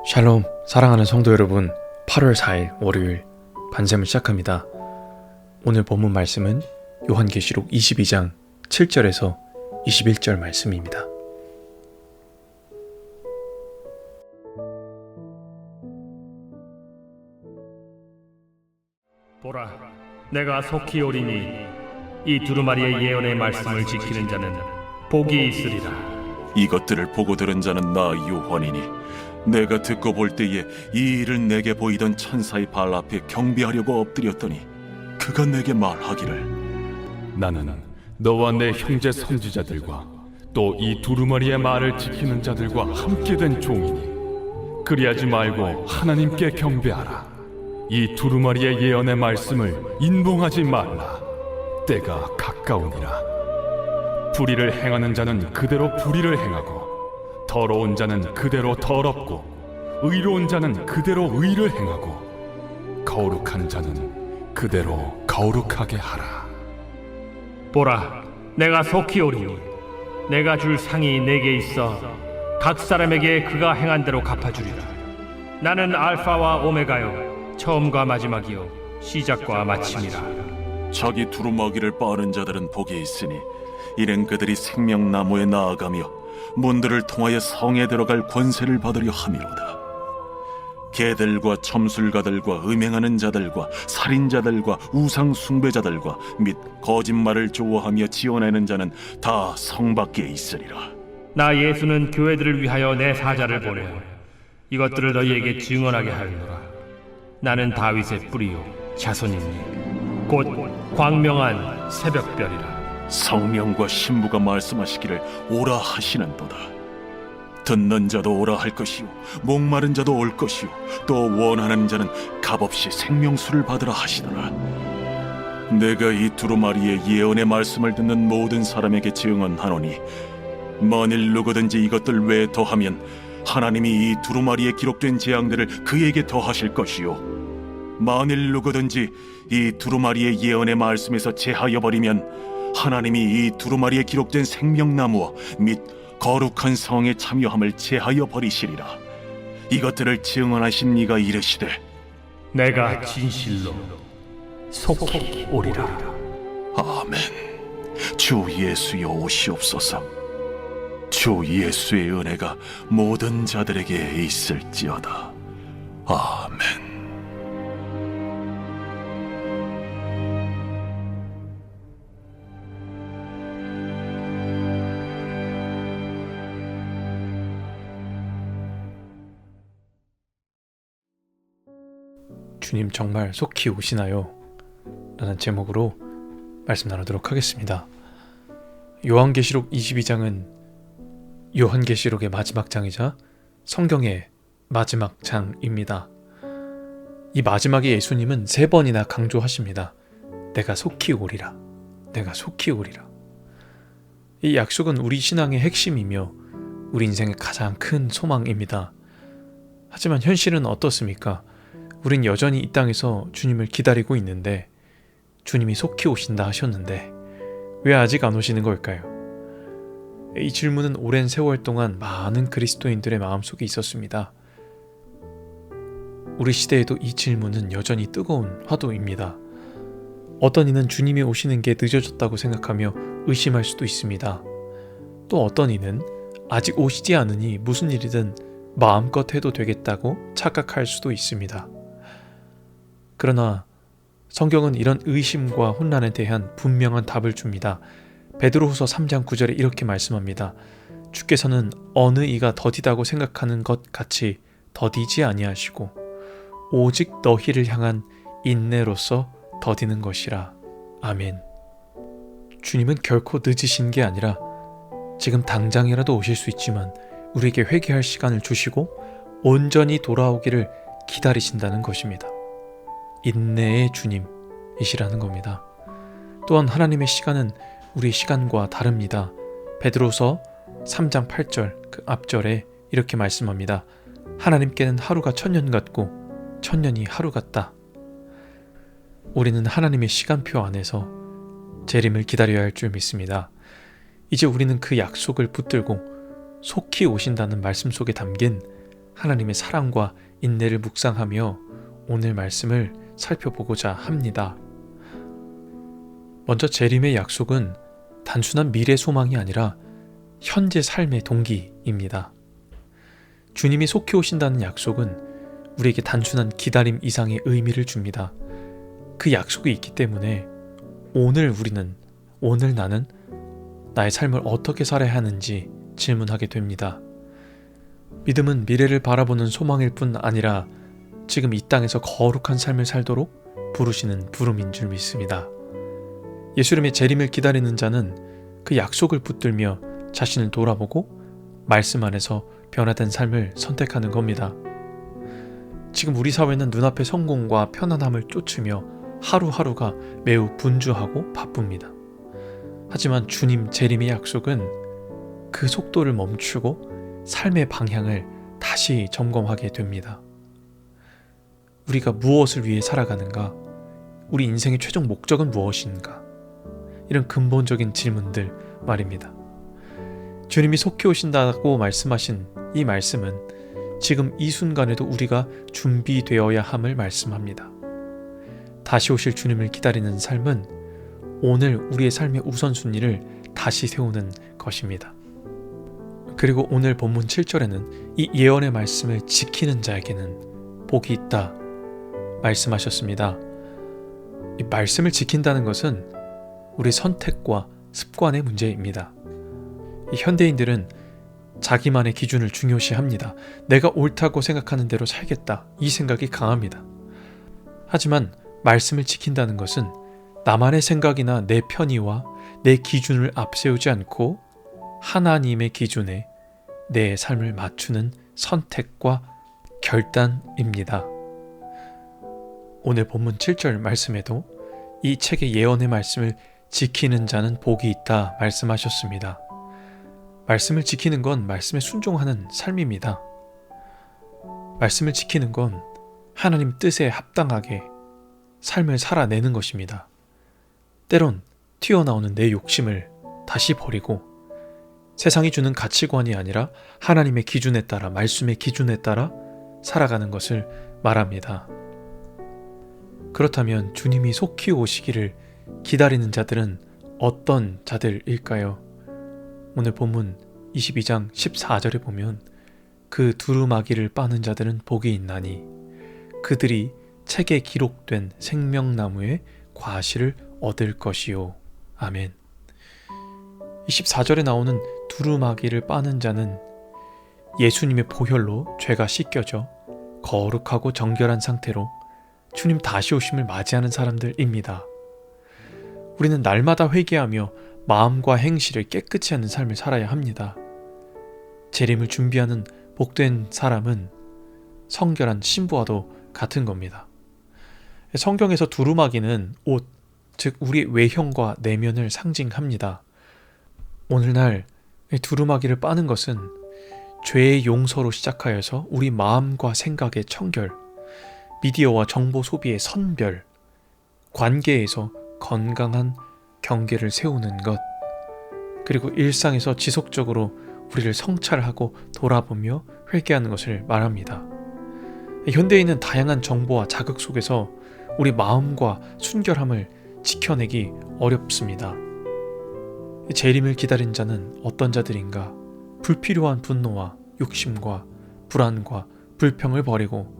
샬롬, 사랑하는 성도 여러분, 8월 4일 월요일 반샘을 시작합니다. 오늘 본문 말씀은 요한계시록 22장 7절에서 21절 말씀입니다. 보라, 내가 속히 오리니 이 두루마리의 예언의 말씀을 지키는 자는 복이 있으리라. 이것들을 보고 들은 자는 나 요한이니 내가 듣고 볼 때에 이 일을 내게 보이던 천사의 발 앞에 경배하려고 엎드렸더니 그가 내게 말하기를 나는 너와 내 형제 선지자들과 또 이 두루마리의 말을 지키는 자들과 함께 된 종이니 그리하지 말고 하나님께 경배하라. 이 두루마리의 예언의 말씀을 인봉하지 말라. 때가 가까우니라. 불의를 행하는 자는 그대로 불의를 행하고 더러운 자는 그대로 더럽고 의로운 자는 그대로 의를 행하고 거룩한 자는 그대로 거룩하게 하라. 보라, 내가 속히 오리니 내가 줄 상이 내게 있어 각 사람에게 그가 행한 대로 갚아주리라. 나는 알파와 오메가요, 처음과 마지막이요, 시작과 마침이라. 자기 두루마기를 빠는 자들은 복이 있으니 이는 그들이 생명나무에 나아가며 문들을 통하여 성에 들어갈 권세를 받으려 함이로다. 개들과 점술가들과 음행하는 자들과 살인자들과 우상 숭배자들과 및 거짓말을 좋아하며 지어내는 자는 다 성 밖에 있으리라. 나 예수는 교회들을 위하여 내 사자를 보내어 이것들을 너희에게 증언하게 하였노라. 나는 다윗의 뿌리요 자손이니 곧 광명한 새벽별이라. 성령과 신부가 말씀하시기를 오라 하시는도다. 듣는 자도 오라 할 것이요 목마른 자도 올 것이요 또 원하는 자는 값없이 생명수를 받으라 하시더라. 내가 이 두루마리의 예언의 말씀을 듣는 모든 사람에게 증언하노니 만일 누구든지 이것들 외에 더하면 하나님이 이 두루마리에 기록된 재앙들을 그에게 더하실 것이요 만일 누구든지 이 두루마리의 예언의 말씀에서 제하여 버리면 하나님이 이 두루마리에 기록된 생명나무와 및 거룩한 성에 참여함을 제하여 버리시리라. 이것들을 증언하신 이가 이르시되 내가 진실로 속히 오리라. 아멘. 주 예수여 오시옵소서. 주 예수의 은혜가 모든 자들에게 있을지어다. 아멘. 주님 정말 속히 오시나요? 라는 제목으로 말씀 나누도록 하겠습니다. 요한계시록 22장은 요한계시록의 마지막 장이자 성경의 마지막 장입니다. 이 마지막에 예수님은 3번이나 강조하십니다. 내가 속히 오리라. 내가 속히 오리라. 이 약속은 우리 신앙의 핵심이며 우리 인생의 가장 큰 소망입니다. 하지만 현실은 어떻습니까? 우린 여전히 이 땅에서 주님을 기다리고 있는데 주님이 속히 오신다 하셨는데 왜 아직 안 오시는 걸까요? 이 질문은 오랜 세월 동안 많은 그리스도인들의 마음속에 있었습니다. 우리 시대에도 이 질문은 여전히 뜨거운 화두입니다. 어떤 이는 주님이 오시는 게 늦어졌다고 생각하며 의심할 수도 있습니다. 또 어떤 이는 아직 오시지 않으니 무슨 일이든 마음껏 해도 되겠다고 착각할 수도 있습니다. 그러나 성경은 이런 의심과 혼란에 대한 분명한 답을 줍니다. 베드로후서 3장 9절에 이렇게 말씀합니다. 주께서는 어느 이가 더디다고 생각하는 것 같이 더디지 아니하시고 오직 너희를 향한 인내로서 더디는 것이라. 아멘. 주님은 결코 늦으신 게 아니라 지금 당장이라도 오실 수 있지만 우리에게 회개할 시간을 주시고 온전히 돌아오기를 기다리신다는 것입니다. 인내의 주님이시라는 겁니다. 또한 하나님의 시간은 우리의 시간과 다릅니다. 베드로서 3장 8절 그 앞절에 이렇게 말씀합니다. 하나님께는 하루가 1000년 같고 1000년이 하루 같다. 우리는 하나님의 시간표 안에서 재림을 기다려야 할 줄 믿습니다. 이제 우리는 그 약속을 붙들고 속히 오신다는 말씀 속에 담긴 하나님의 사랑과 인내를 묵상하며 오늘 말씀을 살펴보고자 합니다. 먼저 재림의 약속은 단순한 미래 소망이 아니라 현재 삶의 동기입니다. 주님이 속히 오신다는 약속은 우리에게 단순한 기다림 이상의 의미를 줍니다. 그 약속이 있기 때문에 오늘 나는 나의 삶을 어떻게 살아야 하는지 질문하게 됩니다. 믿음은 미래를 바라보는 소망일 뿐 아니라 지금 이 땅에서 거룩한 삶을 살도록 부르시는 부름인 줄 믿습니다. 예수님의 재림을 기다리는 자는 그 약속을 붙들며 자신을 돌아보고 말씀 안에서 변화된 삶을 선택하는 겁니다. 지금 우리 사회는 눈앞의 성공과 편안함을 쫓으며 하루하루가 매우 분주하고 바쁩니다. 하지만 주님 재림의 약속은 그 속도를 멈추고 삶의 방향을 다시 점검하게 됩니다. 우리가 무엇을 위해 살아가는가? 우리 인생의 최종 목적은 무엇인가? 이런 근본적인 질문들 말입니다. 주님이 속히 오신다고 말씀하신 이 말씀은 지금 이 순간에도 우리가 준비되어야 함을 말씀합니다. 다시 오실 주님을 기다리는 삶은 오늘 우리의 삶의 우선순위를 다시 세우는 것입니다. 그리고 오늘 본문 7절에는 이 예언의 말씀을 지키는 자에게는 복이 있다 말씀하셨습니다. 이 말씀을 지킨다는 것은 우리 선택과 습관의 문제입니다. 이 현대인들은 자기만의 기준을 중요시합니다. 내가 옳다고 생각하는 대로 살겠다. 이 생각이 강합니다. 하지만 말씀을 지킨다는 것은 나만의 생각이나 내 편의와 내 기준을 앞세우지 않고 하나님의 기준에 내 삶을 맞추는 선택과 결단입니다. 오늘 본문 7절 말씀에도 이 책의 예언의 말씀을 지키는 자는 복이 있다 말씀하셨습니다. 말씀을 지키는 건 말씀에 순종하는 삶입니다. 말씀을 지키는 건 하나님 뜻에 합당하게 삶을 살아내는 것입니다. 때론 튀어나오는 내 욕심을 다시 버리고 세상이 주는 가치관이 아니라 하나님의 기준에 따라, 말씀의 기준에 따라 살아가는 것을 말합니다. 그렇다면 주님이 속히 오시기를 기다리는 자들은 어떤 자들일까요? 오늘 본문 22장 14절에 보면 그 두루마기를 빠는 자들은 복이 있나니 그들이 책에 기록된 생명나무의 과실을 얻을 것이요. 아멘. 24절에 나오는 두루마기를 빠는 자는 예수님의 보혈로 죄가 씻겨져 거룩하고 정결한 상태로 주님 다시 오심을 맞이하는 사람들입니다. 우리는 날마다 회개하며 마음과 행실을 깨끗이 하는 삶을 살아야 합니다. 재림을 준비하는 복된 사람은 성결한 신부와도 같은 겁니다. 성경에서 두루마기는 옷, 즉 우리의 외형과 내면을 상징합니다. 오늘날 두루마기를 빠는 것은 죄의 용서로 시작하여서 우리 마음과 생각의 청결, 미디어와 정보 소비의 선별, 관계에서 건강한 경계를 세우는 것, 그리고 일상에서 지속적으로 우리를 성찰하고 돌아보며 회개하는 것을 말합니다. 현대인은 다양한 정보와 자극 속에서 우리 마음과 순결함을 지켜내기 어렵습니다. 재림을 기다린 자는 어떤 자들인가? 불필요한 분노와 욕심과 불안과 불평을 버리고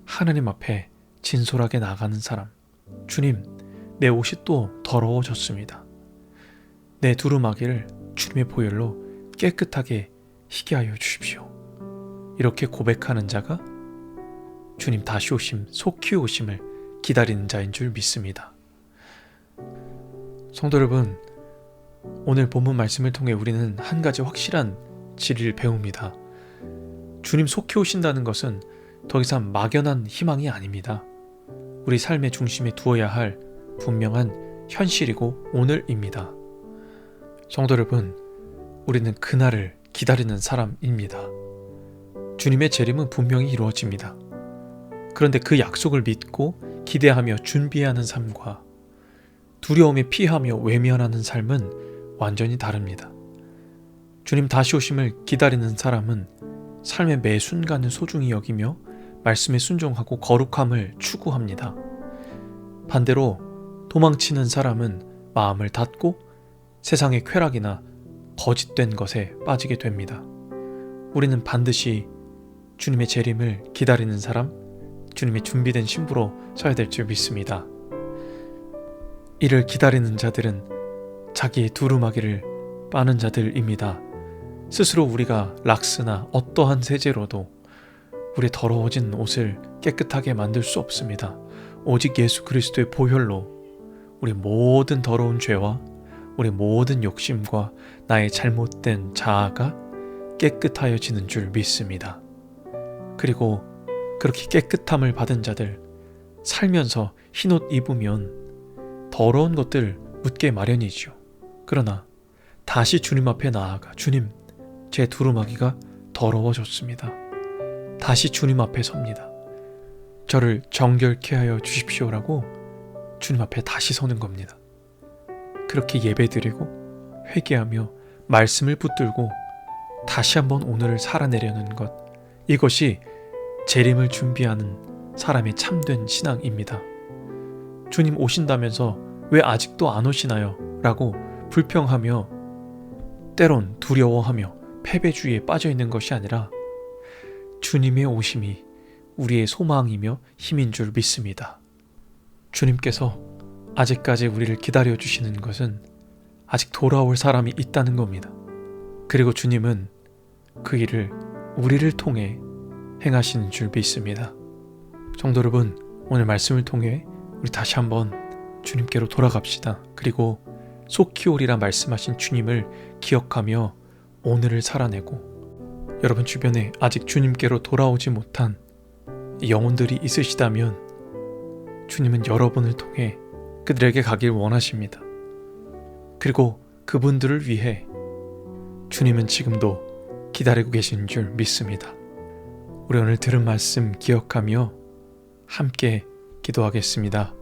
하나님 앞에 진솔하게 나가는 사람. 주님, 내 옷이 또 더러워졌습니다. 내 두루마기를 주님의 보혈로 깨끗하게 희게 하여 주십시오. 이렇게 고백하는 자가 주님 다시 오심, 속히 오심을 기다리는 자인 줄 믿습니다. 성도 여러분, 오늘 본문 말씀을 통해 우리는 한 가지 확실한 진리를 배웁니다. 주님 속히 오신다는 것은 더 이상 막연한 희망이 아닙니다. 우리 삶의 중심에 두어야 할 분명한 현실이고 오늘입니다. 성도 여러분, 우리는 그날을 기다리는 사람입니다. 주님의 재림은 분명히 이루어집니다. 그런데 그 약속을 믿고 기대하며 준비하는 삶과 두려움에 피하며 외면하는 삶은 완전히 다릅니다. 주님 다시 오심을 기다리는 사람은 삶의 매 순간을 소중히 여기며 말씀에 순종하고 거룩함을 추구합니다. 반대로 도망치는 사람은 마음을 닫고 세상의 쾌락이나 거짓된 것에 빠지게 됩니다. 우리는 반드시 주님의 재림을 기다리는 사람, 주님의 준비된 신부로 서야 될 줄 믿습니다. 이를 기다리는 자들은 자기의 두루마기를 빠는 자들입니다. 스스로 우리가 락스나 어떠한 세제로도 우리의 더러워진 옷을 깨끗하게 만들 수 없습니다. 오직 예수 그리스도의 보혈로 우리 모든 더러운 죄와 우리 모든 욕심과 나의 잘못된 자아가 깨끗하여지는 줄 믿습니다. 그리고 그렇게 깨끗함을 받은 자들, 살면서 흰옷 입으면 더러운 것들 묻게 마련이지요. 그러나 다시 주님 앞에 나아가 주님, 제 두루마기가 더러워졌습니다. 다시 주님 앞에 섭니다. 저를 정결케 하여 주십시오라고 주님 앞에 다시 서는 겁니다. 그렇게 예배드리고 회개하며 말씀을 붙들고 다시 한번 오늘을 살아내려는 것, 이것이 재림을 준비하는 사람의 참된 신앙입니다. 주님 오신다면서 왜 아직도 안 오시나요? 라고 불평하며 때론 두려워하며 패배주의에 빠져있는 것이 아니라 주님의 오심이 우리의 소망이며 힘인 줄 믿습니다. 주님께서 아직까지 우리를 기다려주시는 것은 아직 돌아올 사람이 있다는 겁니다. 그리고 주님은 그 일을 우리를 통해 행하시는 줄 믿습니다. 성도 여러분, 오늘 말씀을 통해 우리 다시 한번 주님께로 돌아갑시다. 그리고 속히오리라 말씀하신 주님을 기억하며 오늘을 살아내고, 여러분 주변에 아직 주님께로 돌아오지 못한 영혼들이 있으시다면 주님은 여러분을 통해 그들에게 가길 원하십니다. 그리고 그분들을 위해 주님은 지금도 기다리고 계신 줄 믿습니다. 우리 오늘 들은 말씀 기억하며 함께 기도하겠습니다.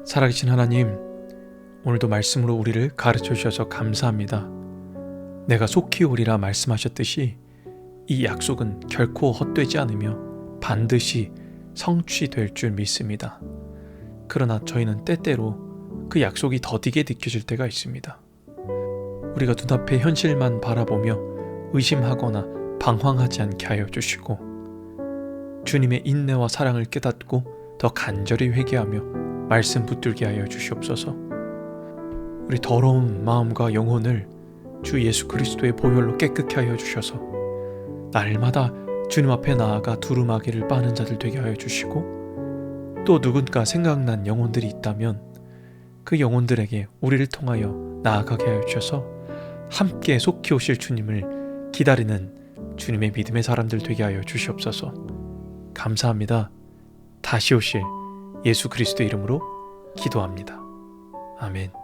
살아계신 하나님, 오늘도 말씀으로 우리를 가르쳐 주셔서 감사합니다. 내가 속히 오리라 말씀하셨듯이 이 약속은 결코 헛되지 않으며 반드시 성취될 줄 믿습니다. 그러나 저희는 때때로 그 약속이 더디게 느껴질 때가 있습니다. 우리가 눈앞의 현실만 바라보며 의심하거나 방황하지 않게 하여 주시고 주님의 인내와 사랑을 깨닫고 더 간절히 회개하며 말씀 붙들게 하여 주시옵소서. 우리 더러운 마음과 영혼을 주 예수 그리스도의 보혈로 깨끗게 하여 주셔서 날마다 주님 앞에 나아가 두루마기를 빠는 자들 되게 하여 주시고, 또 누군가 생각난 영혼들이 있다면 그 영혼들에게 우리를 통하여 나아가게 하여 주셔서 함께 속히 오실 주님을 기다리는 주님의 믿음의 사람들 되게 하여 주시옵소서. 감사합니다. 다시 오실 예수 그리스도의 이름으로 기도합니다. 아멘.